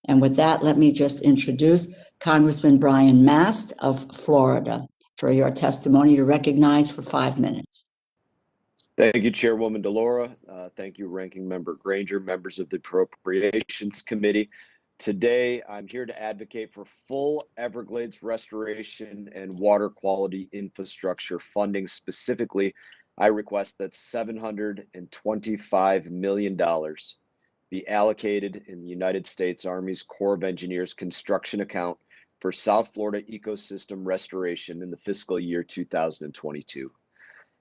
And with that, let me just introduce Congressman Brian Mast of Florida for your testimony to recognize for 5 minutes. Thank you, Chairwoman DeLaura. Thank you, Ranking Member Granger, members of the Appropriations Committee. Today, I'm here to advocate for full Everglades restoration and water quality infrastructure funding. Specifically, I request that $725 million be allocated in the United States Army's Corps of Engineers construction account for South Florida ecosystem restoration in the fiscal year 2022.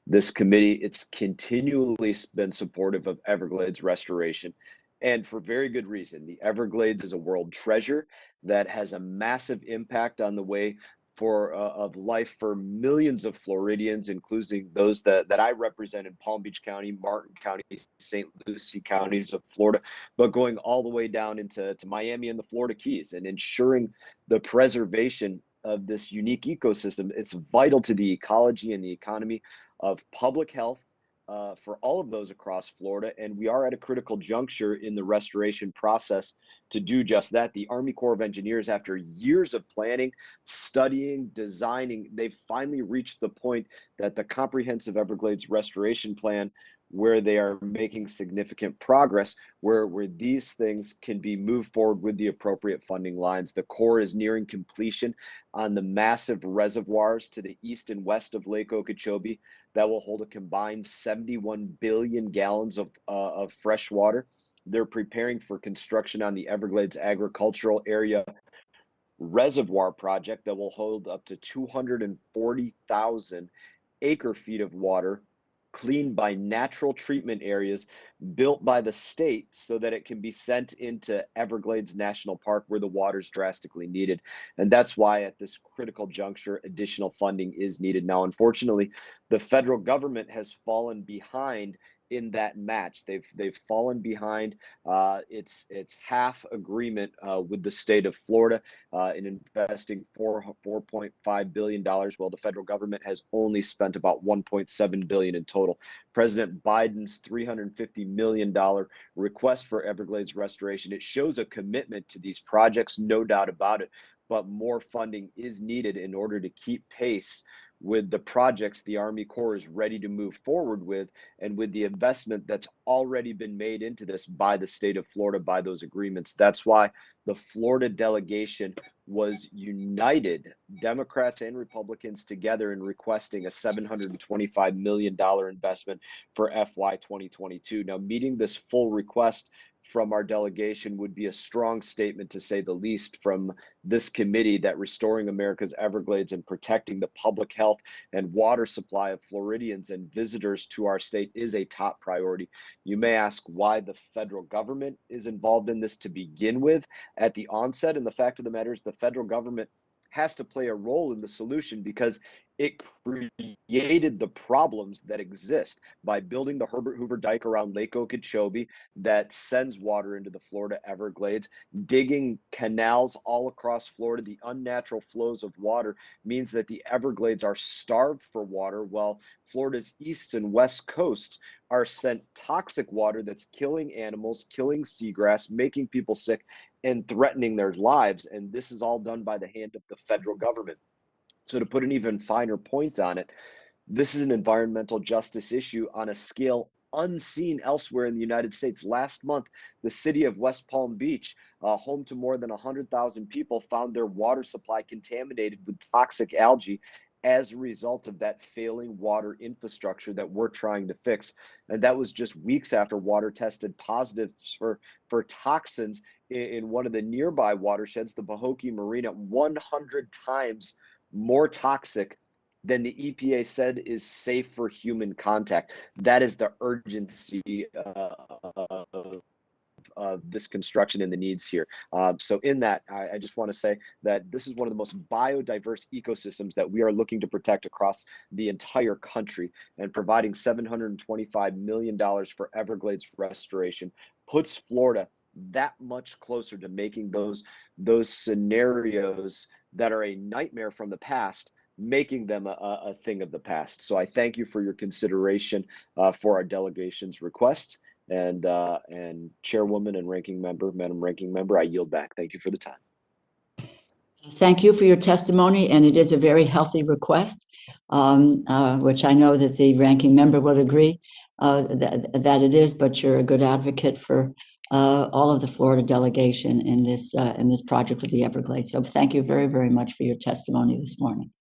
This committee, it's continually been supportive of Everglades restoration, and for very good reason. The Everglades is a world treasure that has a massive impact on the way of life for millions of Floridians, including those that I represent in Palm Beach County, Martin County, St. Lucie counties of Florida, but going all the way down into Miami and the Florida Keys, and ensuring the preservation of this unique ecosystem. It's vital to the ecology and the economy of public health for all of those across Florida. And we are at a critical juncture in the restoration process to do just that. The Army Corps of Engineers, after years of planning, studying, designing, they've finally reached the point that the comprehensive Everglades restoration plan, where they are making significant progress, where these things can be moved forward with the appropriate funding lines. The Corps is nearing completion on the massive reservoirs to the east and west of Lake Okeechobee that will hold a combined 71 billion gallons of fresh water. They're preparing for construction on the Everglades Agricultural Area Reservoir project that will hold up to 240,000 acre feet of water cleaned by natural treatment areas built by the state so that it can be sent into Everglades National Park, where the water is drastically needed. And that's why at this critical juncture, additional funding is needed. Now, unfortunately, the federal government has fallen behind in that match. They've fallen behind. It's half agreement with the state of Florida in investing $4.5 billion. Well, the federal government has only spent about $1.7 billion in total. President Biden's $350 million request for Everglades restoration, it shows a commitment to these projects, no doubt about it, but more funding is needed in order to keep pace with the projects the Army Corps is ready to move forward with, and with the investment that's already been made into this by the state of Florida, by those agreements. That's why the Florida delegation was united, Democrats and Republicans together, in requesting a $725 million investment for FY 2022. Now, meeting this full request from our delegation would be a strong statement, to say the least, from this committee that restoring America's Everglades and protecting the public health and water supply of Floridians and visitors to our state is a top priority. You may ask why the federal government is involved in this to begin with at the onset, and the fact of the matter is the federal government has to play a role in the solution because it created the problems that exist by building the Herbert Hoover Dike around Lake Okeechobee that sends water into the Florida Everglades, digging canals all across Florida. The unnatural flows of water means that the Everglades are starved for water, while Florida's east and west coast are sent toxic water that's killing animals, killing seagrass, making people sick, and threatening their lives. And this is all done by the hand of the federal government. So to put an even finer point on it, this is an environmental justice issue on a scale unseen elsewhere in the United States. Last month, the city of West Palm Beach, home to more than 100,000 people, found their water supply contaminated with toxic algae as a result of that failing water infrastructure that we're trying to fix. And that was just weeks after water tested positive for toxins in one of the nearby watersheds, the Pahokee Marina, 100 times more toxic than the EPA said is safe for human contact. That is the urgency of this construction and the needs here. So in that, I just want to say that this is one of the most biodiverse ecosystems that we are looking to protect across the entire country, and providing $725 million for Everglades restoration puts Florida that much closer to making those scenarios that are a nightmare from the past, making them a thing of the past. So I thank you for your consideration for our delegation's requests, And Chairwoman and Ranking Member, Madam Ranking Member, I yield back. Thank you for the time. Thank you for your testimony, and it is a very healthy request, which I know that the ranking member will agree that it is, but you're a good advocate for all of the Florida delegation in this project with the Everglades. So thank you very, very much for your testimony this morning.